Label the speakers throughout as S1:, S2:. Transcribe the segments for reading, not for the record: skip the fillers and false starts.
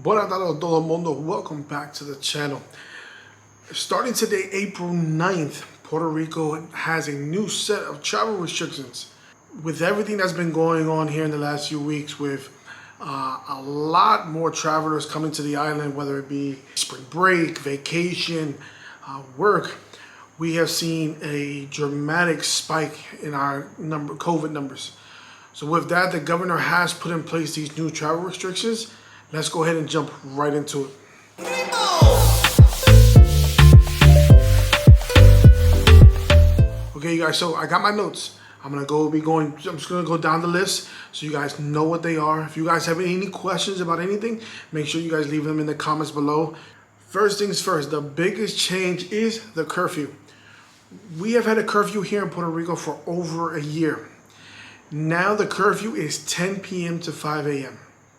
S1: Buenas tardes a todo el mundo. Welcome back to the channel. Starting today, April 9th, Puerto Rico has a new set of travel restrictions. With everything that's been going on here in the last few weeks, with a lot more travelers coming to the island, whether it be spring break, vacation, work, we have seen a dramatic spike in our COVID numbers. So with that, the governor has put in place these new travel restrictions. Let's go ahead and jump right into it. Okay, you guys, so I got my notes. I'm just gonna go down the list so you guys know what they are. If you guys have any questions about anything, make sure you guys leave them in the comments below. First things first, the biggest change is the curfew. We have had a curfew here in Puerto Rico for over a year. Now the curfew is 10 p.m. to 5 a.m.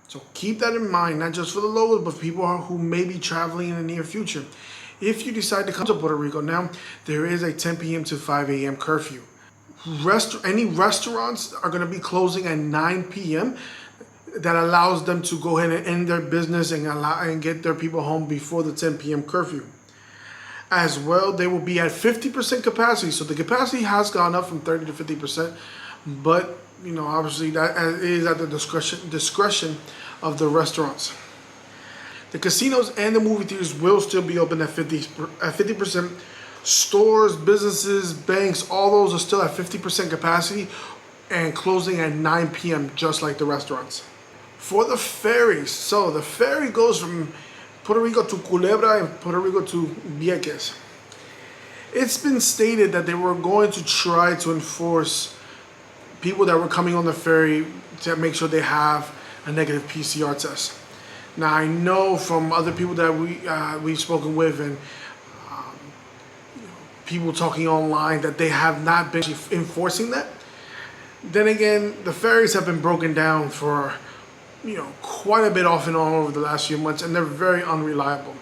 S1: So keep that in mind, not just for the locals, but for people who may be traveling in the near future. If you decide to come to Puerto Rico now, there is a 10 p.m. to 5 a.m. curfew. Any restaurants are going to be closing at 9 p.m. That allows them to go ahead and end their business and get their people home before the 10 p.m. curfew. As well, they will be at 50% capacity. So the capacity has gone up from 30 to 50%, but you know, obviously that is at the discretion of the restaurants. The casinos and the movie theaters will still be open at 50%. Stores, businesses, banks, all those are still at 50% capacity and closing at 9 p.m. just like the restaurants. For the ferries, so the ferry goes from Puerto Rico to Culebra and Puerto Rico to Vieques. It's been stated that they were going to try to enforce people that were coming on the ferry to make sure they have a negative PCR test. Now I know from other people that we've spoken with and people talking online that they have not been enforcing that. Then again, the ferries have been broken down for quite a bit off and on over the last few months, and they're very unreliable.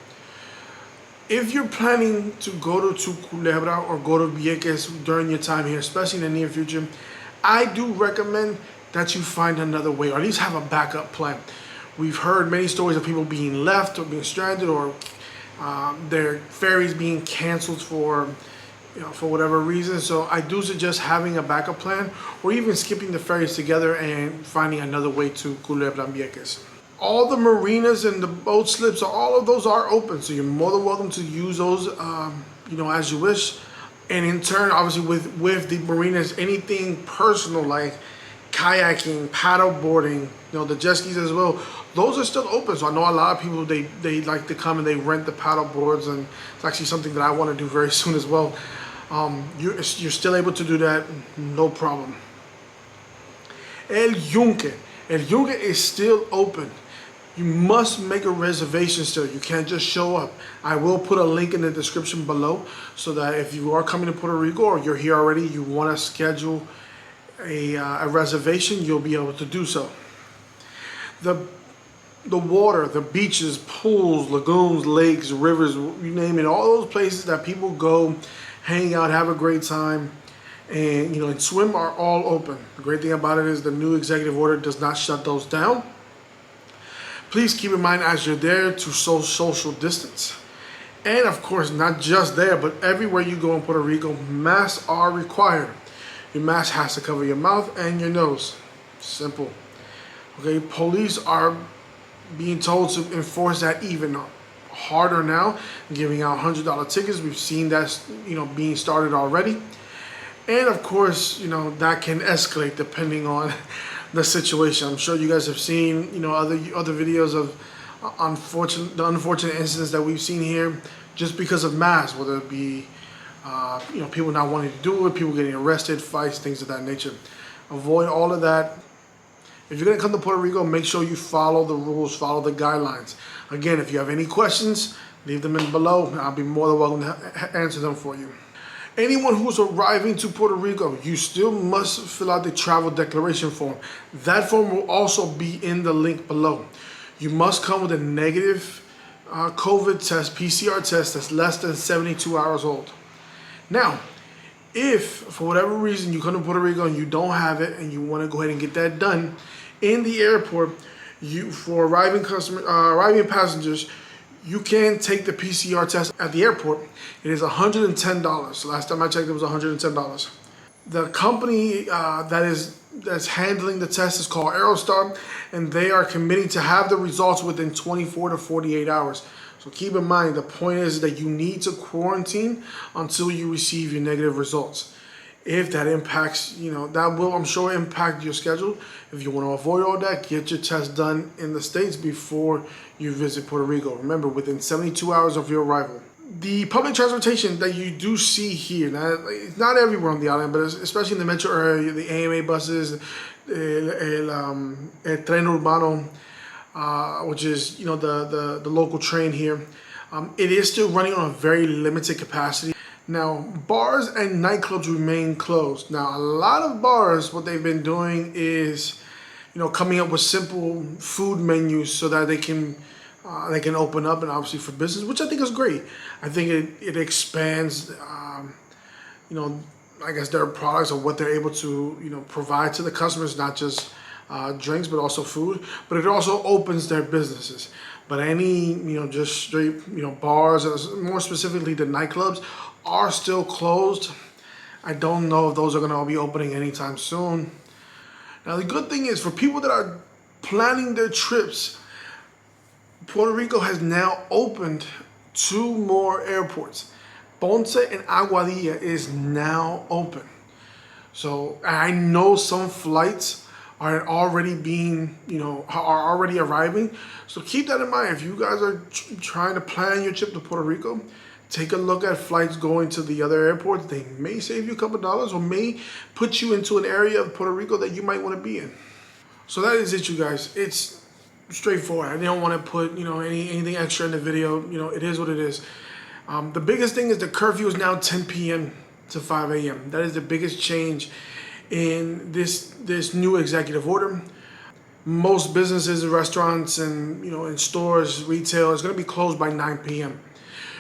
S1: If you're planning to go to Culebra or go to Vieques during your time here, especially in the near future, I do recommend that you find another way, or at least have a backup plan. We've heard many stories of people being left or being stranded, or their ferries being canceled for whatever reason. So I do suggest having a backup plan, or even skipping the ferries together and finding another way to Culebra and Vieques. All the marinas and the boat slips, all of those are open, so you're more than welcome to use those, as you wish. And in turn, obviously, with the marinas, anything personal like kayaking, paddle boarding, the jet skis as well, those are still open. So I know a lot of people, they like to come and they rent the paddle boards, and it's actually something that I want to do very soon as well. You're still able to do that, no problem. El Yunque is still open. You must make a reservation still. You can't just show up. I will put a link in the description below so that if you are coming to Puerto Rico or you're here already, you want to schedule a reservation, you'll be able to do so. The water, the beaches, pools, lagoons, lakes, rivers, you name it, all those places that people go, hang out, have a great time, and swim are all open. The great thing about it is the new executive order does not shut those down. Please keep in mind as you're there to social distance. And of course, not just there, but everywhere you go in Puerto Rico, masks are required. Your mask has to cover your mouth and your nose. Simple. Okay, police are being told to enforce that even harder now, giving out $100 tickets. We've seen that being started already. And of course, that can escalate depending on the situation. I'm sure you guys have seen, other videos of the unfortunate incidents that we've seen here just because of masks, whether it be, people not wanting to do it, people getting arrested, fights, things of that nature. Avoid all of that. If you're gonna come to Puerto Rico, make sure you follow the rules, follow the guidelines. Again, if you have any questions, leave them in below. I'll be more than welcome to answer them for you. Anyone who's arriving to Puerto Rico, you still must fill out the travel declaration form. That form will also be in the link below. You must come with a negative COVID test, PCR test that's less than 72 hours old. Now, if for whatever reason you come to Puerto Rico and you don't have it and you want to go ahead and get that done in the airport, for arriving passengers, you can take the PCR test at the airport. It is $110. Last time I checked, it was $110. The company that's handling the test is called Aerostar, and they are committing to have the results within 24 to 48 hours. So keep in mind, the point is that you need to quarantine until you receive your negative results. If that impacts, that will, I'm sure, impact your schedule. If you want to avoid all that, get your test done in the States before you visit Puerto Rico. Remember, within 72 hours of your arrival. The public transportation that you do see here, now, it's not everywhere on the island, but especially in the metro area, the AMA buses, el tren urbano, which is, the local train here, it is still running on a very limited capacity. Now, bars and nightclubs remain closed. Now, a lot of bars, what they've been doing is, coming up with simple food menus so that they can open up and obviously for business, which I think is great. I think it expands, I guess their products or what they're able to, provide to the customers, not just drinks, but also food. But it also opens their businesses. But any, just straight, bars, more specifically the nightclubs, are still closed. I don't know if those are going to be opening anytime soon. Now, the good thing is for people that are planning their trips, Puerto Rico has now opened 2 more airports. Ponce and Aguadilla is now open. So I know some flights are already are already arriving. So keep that in mind. If you guys are trying to plan your trip to Puerto Rico, take a look at flights going to the other airports. They may save you a couple dollars or may put you into an area of Puerto Rico that you might want to be in. So that is it, you guys. It's straightforward. I didn't want to put anything extra in the video. It is what it is. The biggest thing is the curfew is now 10 p.m. to 5 a.m. That is the biggest change in this new executive order. Most businesses, restaurants, and in stores, retail is going to be closed by 9 p.m.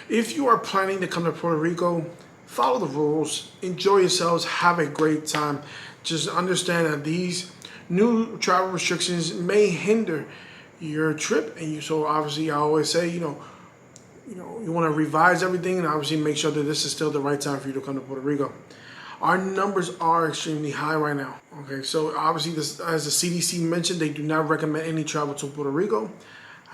S1: If you are planning to come to Puerto Rico, follow the rules, enjoy yourselves, have a great time. Just understand that these new travel restrictions may hinder your trip, and so obviously I always say, you want to revise everything and obviously make sure that this is still the right time for you to come to Puerto Rico. Our numbers are extremely high right now. Okay, so obviously this, as the CDC mentioned, they do not recommend any travel to Puerto Rico.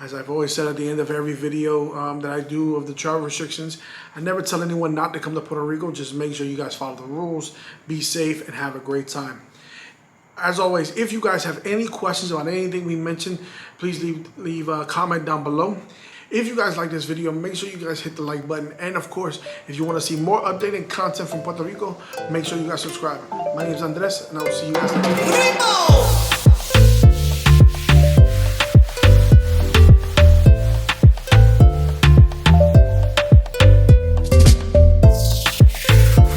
S1: As I've always said at the end of every video that I do of the travel restrictions, I never tell anyone not to come to Puerto Rico. Just make sure you guys follow the rules, be safe, and have a great time. As always, if you guys have any questions about anything we mentioned, please leave a comment down below. If you guys like this video, make sure you guys hit the like button. And of course, if you want to see more updated content from Puerto Rico, make sure you guys subscribe. My name is Andres, and I will see you guys next time.